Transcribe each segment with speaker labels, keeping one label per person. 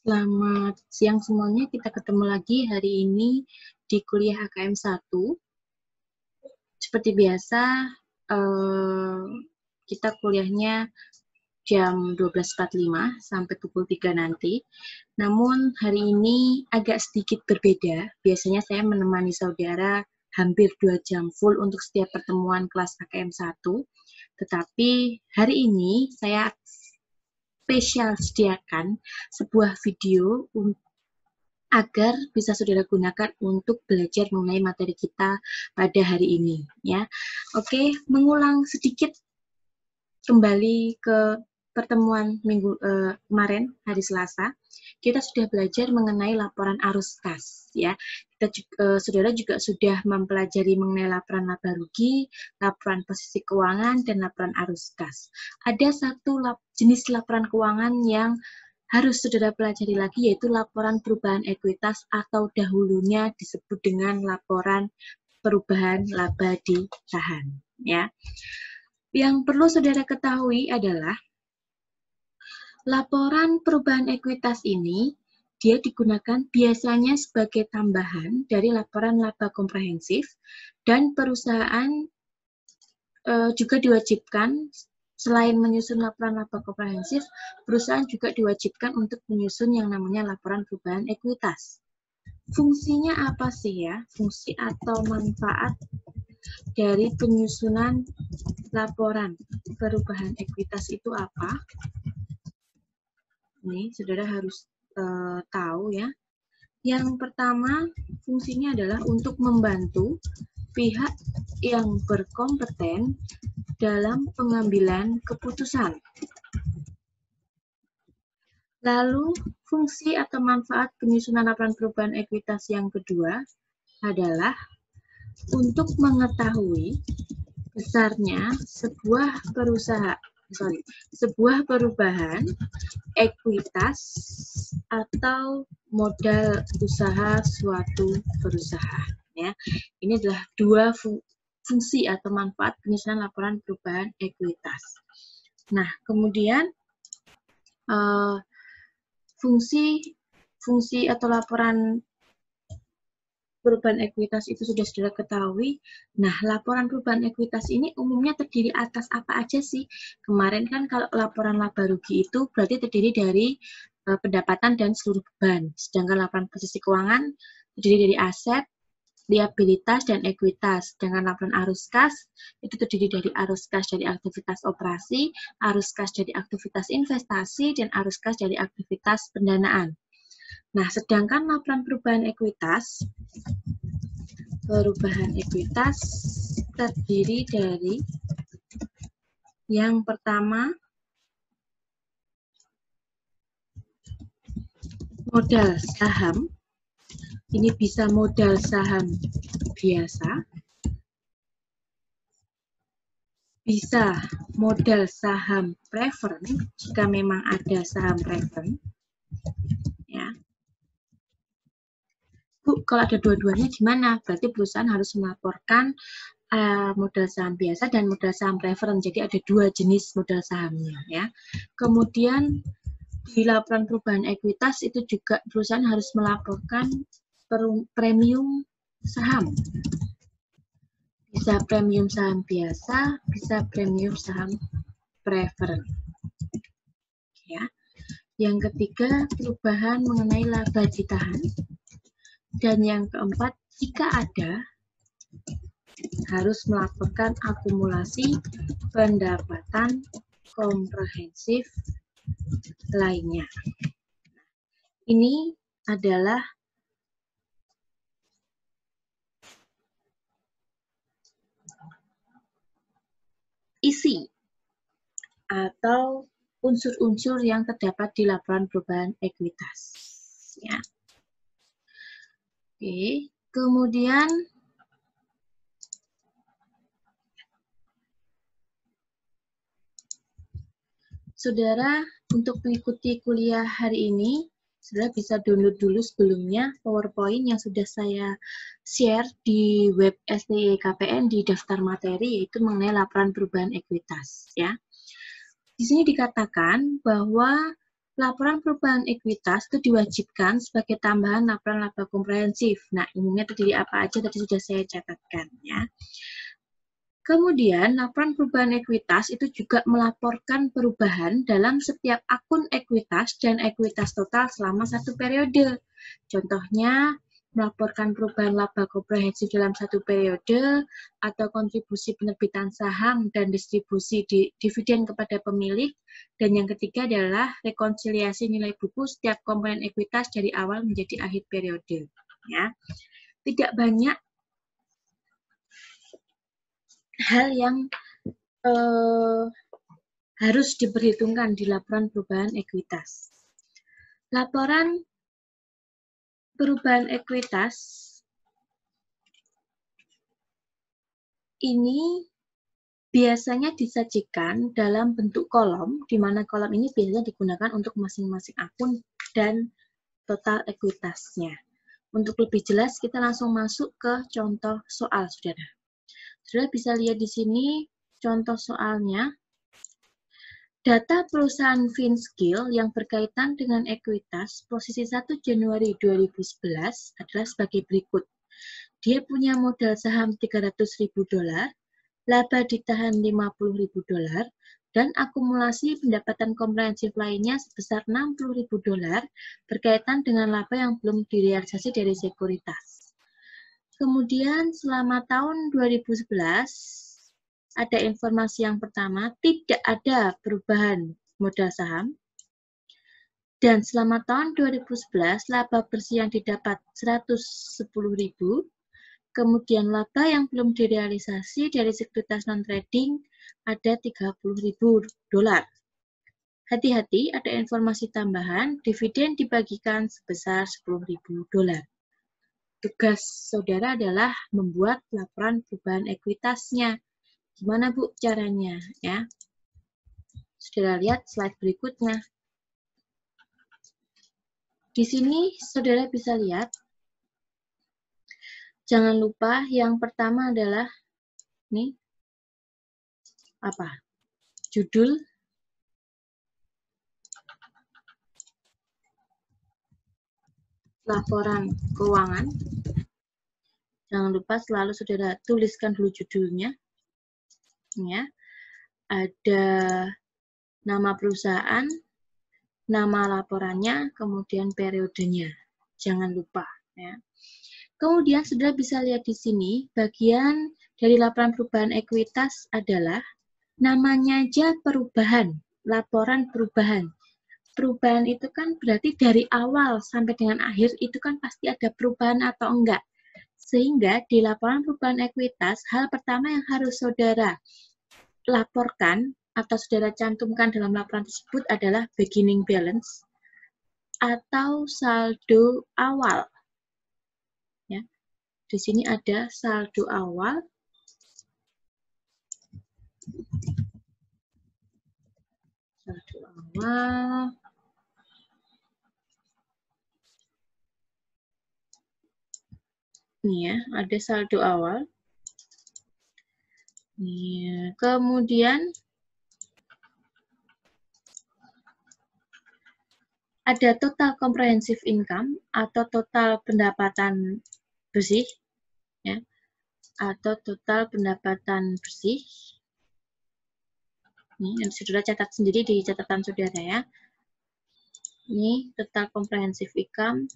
Speaker 1: Selamat siang semuanya, kita ketemu lagi hari ini di kuliah HKM 1. Seperti biasa, kita kuliahnya jam 12.45 sampai pukul 3 nanti. Namun hari ini agak sedikit berbeda. Biasanya saya menemani saudara hampir 2 jam full untuk setiap pertemuan kelas HKM 1. Tetapi hari ini saya spesial sediakan sebuah video agar bisa saudara gunakan untuk belajar mengenai materi kita pada hari ini, ya. Oke, mengulang sedikit kembali ke pertemuan minggu kemarin, hari Selasa, kita sudah belajar mengenai laporan arus kas, ya. Saudara juga sudah mempelajari mengenai laporan laba rugi, laporan posisi keuangan, dan laporan arus kas. Ada satu jenis laporan keuangan yang harus saudara pelajari lagi, yaitu laporan perubahan ekuitas atau dahulunya disebut dengan laporan perubahan laba di saham. Ya. Yang perlu saudara ketahui adalah laporan perubahan ekuitas ini dia digunakan biasanya sebagai tambahan dari laporan laba komprehensif, dan perusahaan juga diwajibkan selain menyusun laporan laba komprehensif, perusahaan juga diwajibkan untuk menyusun yang namanya laporan perubahan ekuitas. Fungsinya apa sih ya? Fungsi atau manfaat dari penyusunan laporan perubahan ekuitas itu apa? Nih, saudara harus tahu ya. Yang pertama, fungsinya adalah untuk membantu pihak yang berkompeten dalam pengambilan keputusan. Lalu, fungsi atau manfaat penyusunan laporan perubahan ekuitas yang kedua adalah untuk mengetahui besarnya sebuah perubahan ekuitas atau modal usaha suatu perusahaan. Ya, ini adalah dua fungsi atau manfaat penyusunan laporan perubahan ekuitas. Nah, kemudian fungsi atau laporan perubahan ekuitas itu sudah saudara ketahui. Nah, laporan perubahan ekuitas ini umumnya terdiri atas apa aja sih? Kemarin kan kalau laporan laba rugi itu berarti terdiri dari pendapatan dan seluruh beban. Sedangkan laporan posisi keuangan terdiri dari aset, liabilitas, dan ekuitas. Dengan laporan arus kas, itu terdiri dari arus kas dari aktivitas operasi, arus kas dari aktivitas investasi, dan arus kas dari aktivitas pendanaan. Nah, sedangkan laporan perubahan ekuitas terdiri dari yang pertama, modal saham. Ini bisa modal saham biasa, bisa modal saham preferen jika memang ada saham preferen. Ya. Bu, kalau ada dua-duanya gimana? Berarti perusahaan harus melaporkan modal saham biasa dan modal saham preferen. Jadi ada dua jenis modal sahamnya. Ya. Kemudian di laporan perubahan ekuitas itu juga perusahaan harus melaporkan premium saham. Bisa premium saham biasa, bisa premium saham preferen. Ya. Yang ketiga, perubahan mengenai laba ditahan. Dan yang keempat, jika ada, harus melaporkan akumulasi pendapatan komprehensif lainnya. Ini adalah isi atau unsur-unsur yang terdapat di laporan perubahan ekuitas. Ya. Oke, kemudian saudara untuk mengikuti kuliah hari ini, saudara bisa download dulu sebelumnya PowerPoint yang sudah saya share di web STIKPN di daftar materi, yaitu mengenai laporan perubahan ekuitas. Ya. Di sini dikatakan bahwa laporan perubahan ekuitas itu diwajibkan sebagai tambahan laporan laba komprehensif. Nah, umumnya terdiri apa aja tadi sudah saya catatkan ya. Kemudian, laporan perubahan ekuitas itu juga melaporkan perubahan dalam setiap akun ekuitas dan ekuitas total selama satu periode. Contohnya, melaporkan perubahan laba komprehensif dalam satu periode, atau kontribusi penerbitan saham dan distribusi dividen kepada pemilik, dan yang ketiga adalah rekonsiliasi nilai buku setiap komponen ekuitas dari awal menjadi akhir periode. Ya. Tidak banyak hal yang harus diperhitungkan di laporan perubahan ekuitas. Laporan perubahan ekuitas ini biasanya disajikan dalam bentuk kolom, di mana kolom ini biasanya digunakan untuk masing-masing akun dan total ekuitasnya. Untuk lebih jelas, kita langsung masuk ke contoh soal, saudara. Saudara bisa lihat di sini contoh soalnya. Data perusahaan Finskill yang berkaitan dengan ekuitas posisi 1 Januari 2011 adalah sebagai berikut. Dia punya modal saham $300.000, laba ditahan $50.000, dan akumulasi pendapatan komprehensif lainnya sebesar $60.000 berkaitan dengan laba yang belum direalisasi dari sekuritas. Kemudian selama tahun 2011, ada informasi yang pertama, tidak ada perubahan modal saham. Dan selama tahun 2011, laba bersih yang didapat 110.000. Kemudian laba yang belum direalisasi dari sekuritas non-trading ada $30.000. Hati-hati, ada informasi tambahan, dividen dibagikan sebesar $10.000. Tugas saudara adalah membuat laporan perubahan ekuitasnya. Gimana Bu caranya ya? Saudara lihat slide berikutnya. Di sini saudara bisa lihat, jangan lupa yang pertama adalah nih apa? Judul, laporan keuangan. Jangan lupa selalu saudara tuliskan dulu judulnya. Ya. Ada nama perusahaan, nama laporannya, kemudian periodenya. Jangan lupa ya. Kemudian saudara bisa lihat di sini bagian dari laporan perubahan ekuitas adalah namanya aja perubahan, laporan perubahan. Perubahan itu kan berarti dari awal sampai dengan akhir itu kan pasti ada perubahan atau enggak. Sehingga di laporan perubahan ekuitas, hal pertama yang harus saudara laporkan atau saudara cantumkan dalam laporan tersebut adalah beginning balance atau saldo awal. Ya. Di sini ada saldo awal. Saldo awal. Ini ya, ada saldo awal. Ini, kemudian ada total comprehensive income atau total pendapatan bersih, ya, atau total pendapatan bersih. Ini yang saudara catat sendiri di catatan saudara ya. Ini total comprehensive income.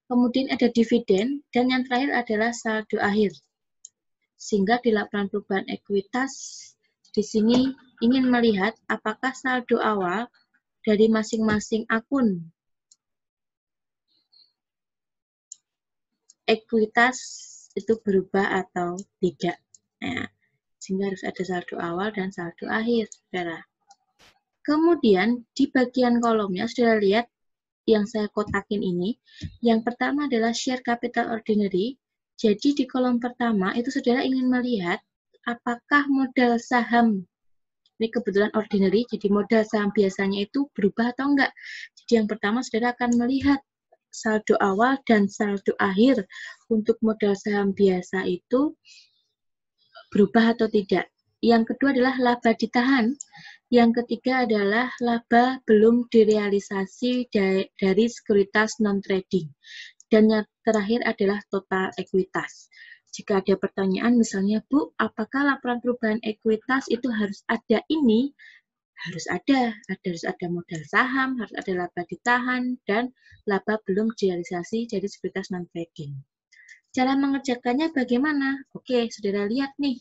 Speaker 1: Kemudian ada dividen, dan yang terakhir adalah saldo akhir. Sehingga di laporan perubahan ekuitas, di sini ingin melihat apakah saldo awal dari masing-masing akun ekuitas itu berubah atau tidak. Nah, sehingga harus ada saldo awal dan saldo akhir, saudara. Kemudian di bagian kolomnya, saudara lihat yang saya kotakin ini, yang pertama adalah share capital ordinary. Jadi di kolom pertama itu saudara ingin melihat apakah modal saham, ini kebetulan ordinary, jadi modal saham biasanya itu berubah atau enggak. Jadi yang pertama saudara akan melihat saldo awal dan saldo akhir untuk modal saham biasa itu berubah atau tidak. Yang kedua adalah laba ditahan. Yang ketiga adalah laba belum direalisasi dari sekuritas non-trading. Dan yang terakhir adalah total ekuitas. Jika ada pertanyaan misalnya, Bu, apakah laporan perubahan ekuitas itu harus ada ini? Harus ada modal saham, harus ada laba ditahan, dan laba belum direalisasi dari sekuritas non-trading. Cara mengerjakannya bagaimana? Oke, saudara lihat nih.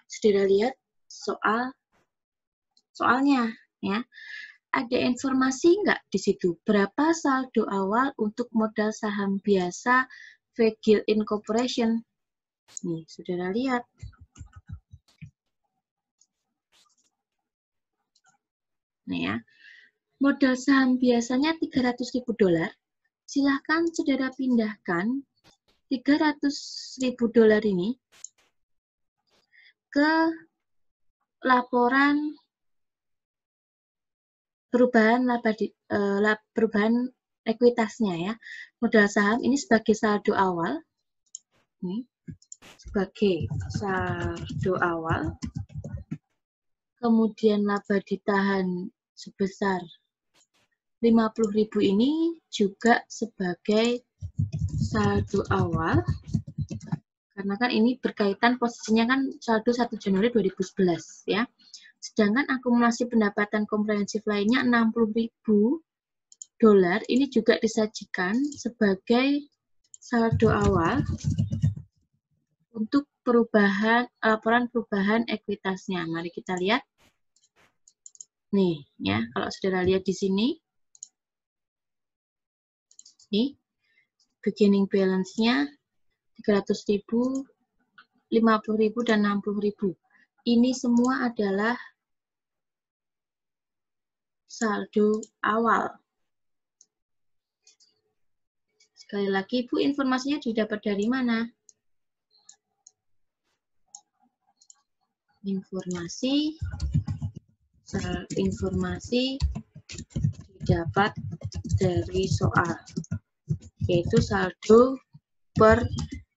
Speaker 1: Saudara lihat soalnya, ya. Ada informasi nggak di situ? Berapa saldo awal untuk modal saham biasa Vegil Incorporation? Nih, saudara lihat. Nih ya, modal saham biasanya $300.000. Silahkan saudara pindahkan $300.000 ini ke laporan perubahan perubahan ekuitasnya ya. Modal saham ini sebagai saldo awal. Nih, sebagai saldo awal. Kemudian laba ditahan sebesar 50.000 ini juga sebagai saldo awal. Karena kan ini berkaitan posisinya kan saldo 1 Januari 2011 ya. Sedangkan akumulasi pendapatan komprehensif lainnya $60.000 ini juga disajikan sebagai saldo awal untuk laporan perubahan ekuitasnya. Mari kita lihat. Nih ya, kalau saudara lihat di sini. Nih, beginning balance-nya 300.000, 50.000 dan 60.000. Ini semua adalah saldo awal. Sekali lagi, Bu, informasinya didapat dari mana? Informasi didapat dari soal, yaitu saldo per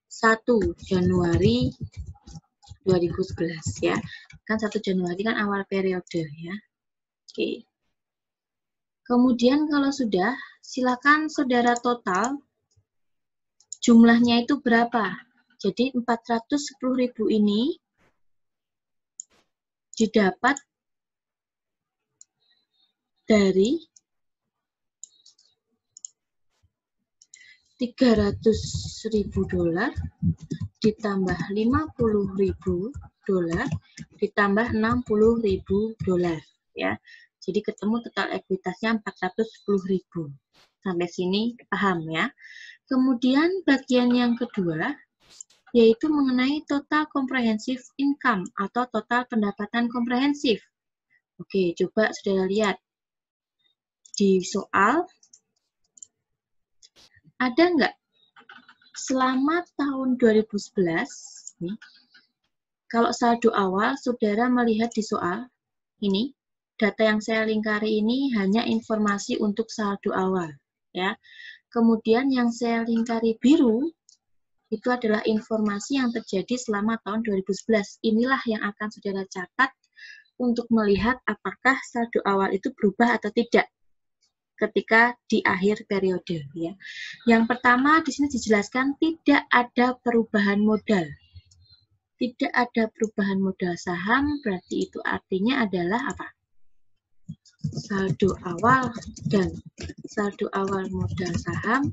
Speaker 1: 1 Januari 2011 ya. Kan 1 Januari kan awal periode ya. Oke. Kemudian kalau sudah, silakan saudara total jumlahnya itu berapa. Jadi 410.000 ini didapat dari $300.000 ditambah $50.000 ditambah $60.000 ya. Jadi ketemu total ekuitasnya 410.000. Sampai sini paham ya. Kemudian bagian yang kedua yaitu mengenai total comprehensive income atau total pendapatan komprehensif. Oke, coba saudara lihat. Di soal ada nggak selama tahun 2011 nih, kalau saldo awal saudara melihat di soal ini, data yang saya lingkari ini hanya informasi untuk saldo awal ya. Kemudian yang saya lingkari biru itu adalah informasi yang terjadi selama tahun 2011. Inilah yang akan saudara catat untuk melihat apakah saldo awal itu berubah atau tidak ketika di akhir periode ya. Yang pertama di sini dijelaskan tidak ada perubahan modal. Tidak ada perubahan modal saham, berarti itu artinya adalah apa? Saldo awal dan saldo awal modal saham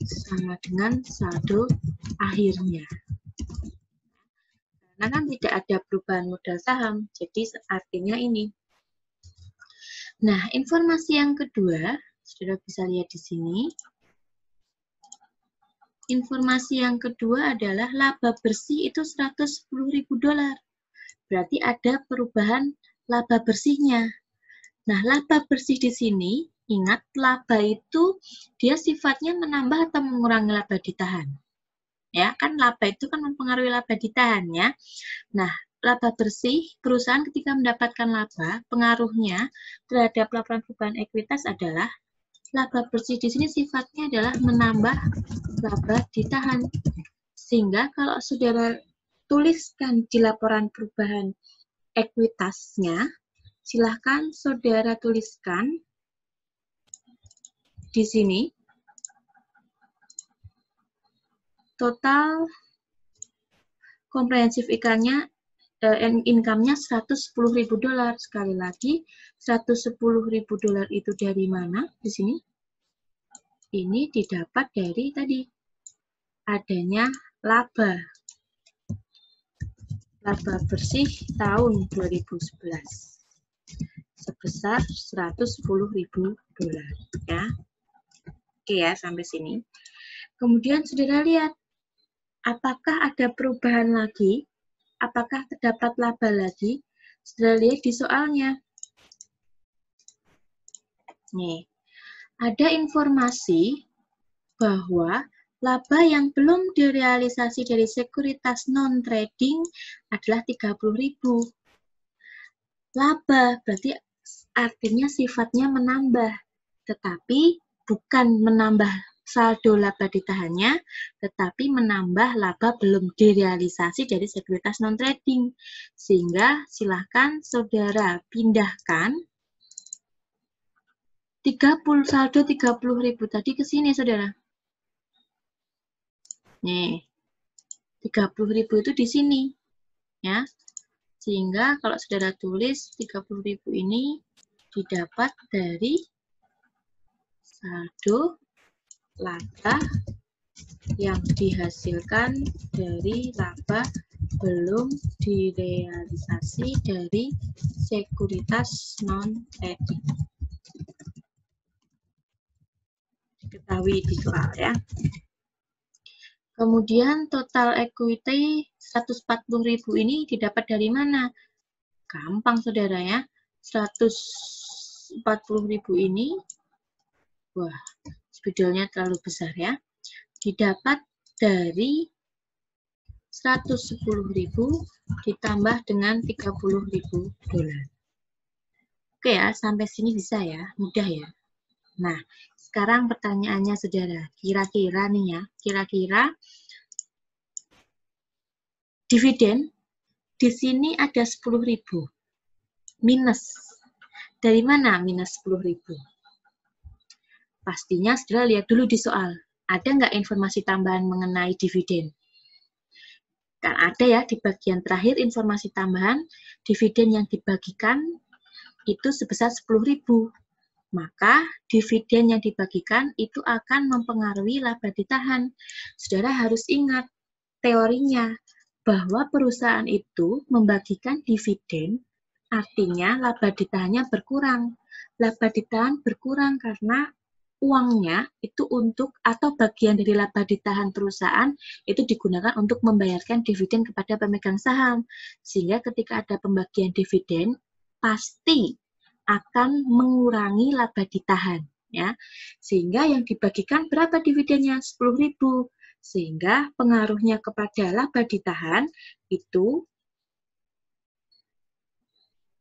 Speaker 1: sama dengan saldo akhirnya. Karena kan tidak ada perubahan modal saham, jadi artinya ini. Nah, informasi yang kedua, saudara bisa lihat di sini. Informasi yang kedua adalah laba bersih itu $110.000. Berarti ada perubahan laba bersihnya. Nah, laba bersih di sini, ingat laba itu dia sifatnya menambah atau mengurangi laba ditahan. Ya, kan laba itu kan mempengaruhi laba ditahan ya. Nah, laba bersih, perusahaan ketika mendapatkan laba, pengaruhnya terhadap laporan perubahan ekuitas adalah laba bersih di sini sifatnya adalah menambah laba ditahan. Sehingga kalau saudara tuliskan di laporan perubahan ekuitasnya, silahkan saudara tuliskan di sini total komprehensif income-nya $110.000. Sekali lagi, $110.000 itu dari mana? Di sini. Ini didapat dari tadi adanya laba bersih tahun 2011 sebesar $110.000 ya. Oke ya, sampai sini. Kemudian saudara lihat, apakah ada perubahan lagi? Apakah terdapat laba lagi? Saudara lihat di soalnya. Nih, ada informasi bahwa laba yang belum direalisasi dari sekuritas non-trading adalah 30.000. Laba berarti artinya sifatnya menambah, tetapi bukan menambah saldo laba ditahannya, tetapi menambah laba belum direalisasi dari sekuritas non-trading. Sehingga silahkan saudara pindahkan saldo 30.000 tadi ke sini, saudara. Nih, 30.000 itu di sini, ya. Sehingga kalau saudara tulis 30.000 ini didapat dari saldo laba yang dihasilkan dari laba belum direalisasi dari sekuritas non-trading. Diketahui di soal ya. Kemudian total equity 140.000 ini didapat dari mana? Gampang saudara ya. 140.000 ini, wah spidolnya terlalu besar ya. Didapat dari 110.000 ditambah dengan $30.000. Oke ya, sampai sini bisa ya, mudah ya. Nah, sekarang pertanyaannya saudara, kira-kira nih ya, kira-kira dividen di sini ada 10.000 minus. Dari mana minus 10.000? Pastinya saudara lihat dulu di soal, ada nggak informasi tambahan mengenai dividen? Kan ada ya di bagian terakhir informasi tambahan, dividen yang dibagikan itu sebesar 10.000. Maka dividen yang dibagikan itu akan mempengaruhi laba ditahan. Saudara harus ingat teorinya bahwa perusahaan itu membagikan dividen, artinya laba ditahannya berkurang. Laba ditahan berkurang karena uangnya itu untuk atau bagian dari laba ditahan perusahaan itu digunakan untuk membayarkan dividen kepada pemegang saham. Sehingga ketika ada pembagian dividen, pasti akan mengurangi laba ditahan ya. Sehingga yang dibagikan berapa dividennya? 10.000. Sehingga pengaruhnya kepada laba ditahan itu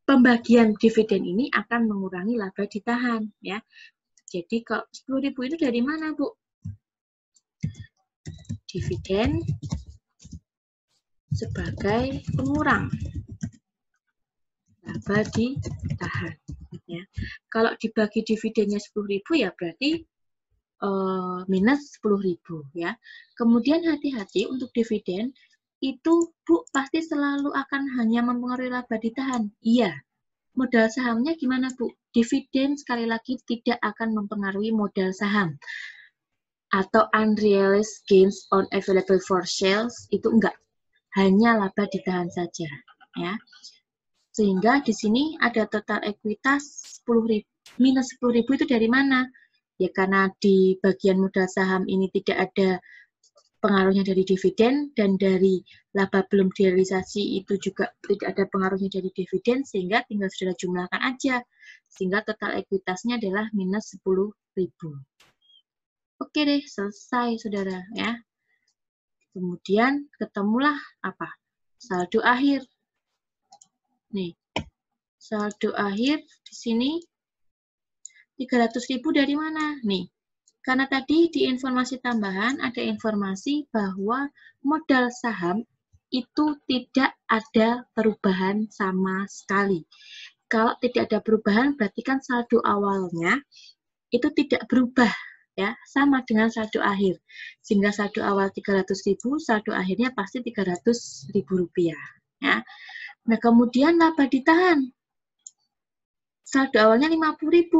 Speaker 1: pembagian dividen ini akan mengurangi laba ditahan ya. Jadi kalau 10.000 itu dari mana, Bu? Dividen sebagai pengurang laba ditahan ya. Kalau dibagi dividennya 10.000 ya berarti minus 10.000 ya. Kemudian hati-hati untuk dividen itu Bu pasti selalu akan hanya mempengaruhi laba ditahan. Iya. Modal sahamnya gimana Bu? Dividen sekali lagi tidak akan mempengaruhi modal saham. Atau unrealized gains on available for sales itu enggak. Hanya laba ditahan saja ya. Sehingga di sini ada total ekuitas 10.000 minus 10.000 itu dari mana? Ya karena di bagian modal saham ini tidak ada pengaruhnya dari dividen dan dari laba belum direalisasi itu juga tidak ada pengaruhnya dari dividen sehingga tinggal saudara jumlahkan aja. Sehingga total ekuitasnya adalah minus 10.000. Oke deh, selesai saudara ya. Kemudian ketemulah apa? Saldo akhir. Nih, saldo akhir di sini 300.000 dari mana? Nih, karena tadi di informasi tambahan ada informasi bahwa modal saham itu tidak ada perubahan sama sekali. Kalau tidak ada perubahan, berarti kan saldo awalnya itu tidak berubah, ya, sama dengan saldo akhir. Sehingga saldo awal 300.000, saldo akhirnya pasti 300.000 rupiah. Ya. Nah, kemudian laba ditahan. Saldo awalnya 50.000.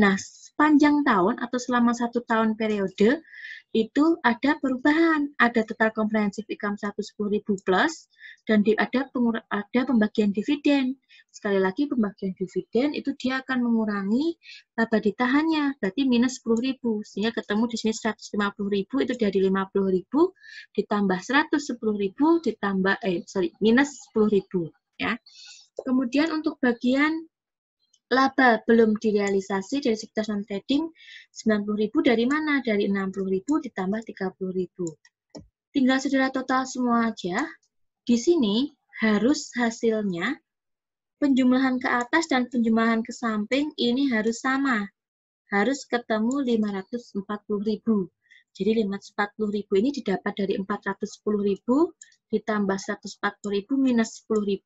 Speaker 1: Nah, sepanjang tahun atau selama 1 tahun periode, itu ada perubahan. Ada total comprehensive income 110.000 plus, dan ada pembagian dividen. Sekali lagi, pembagian dividen itu dia akan mengurangi laba ditahannya, berarti minus 10.000. Sehingga ketemu di sini 150.000, itu dari 50.000, ditambah 110.000, ditambah, minus 10.000. Ya. Kemudian untuk bagian laba belum direalisasi dari sektor non-trading, 90.000 dari mana? Dari 60.000 ditambah 30.000. Tinggal saudara total semua aja. Di sini harus hasilnya penjumlahan ke atas dan penjumlahan ke samping ini harus sama. Harus ketemu 540.000. Jadi 540.000 ini didapat dari 410.000 ditambah 140.000 minus 10.000,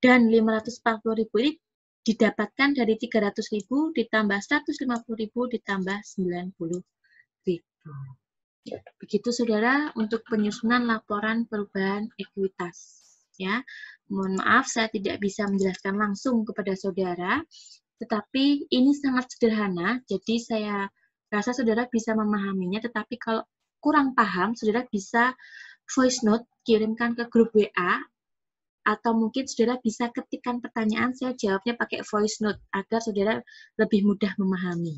Speaker 1: dan 540.000 ini didapatkan dari 300.000 ditambah 150.000 ditambah 90.000. Begitu saudara untuk penyusunan laporan perubahan ekuitas. Ya, mohon maaf saya tidak bisa menjelaskan langsung kepada saudara, tetapi ini sangat sederhana, jadi saya rasa saudara bisa memahaminya, tetapi kalau kurang paham, saudara bisa voice note, kirimkan ke grup WA, atau mungkin saudara bisa ketikkan pertanyaan, saya jawabnya pakai voice note, agar saudara lebih mudah memahami.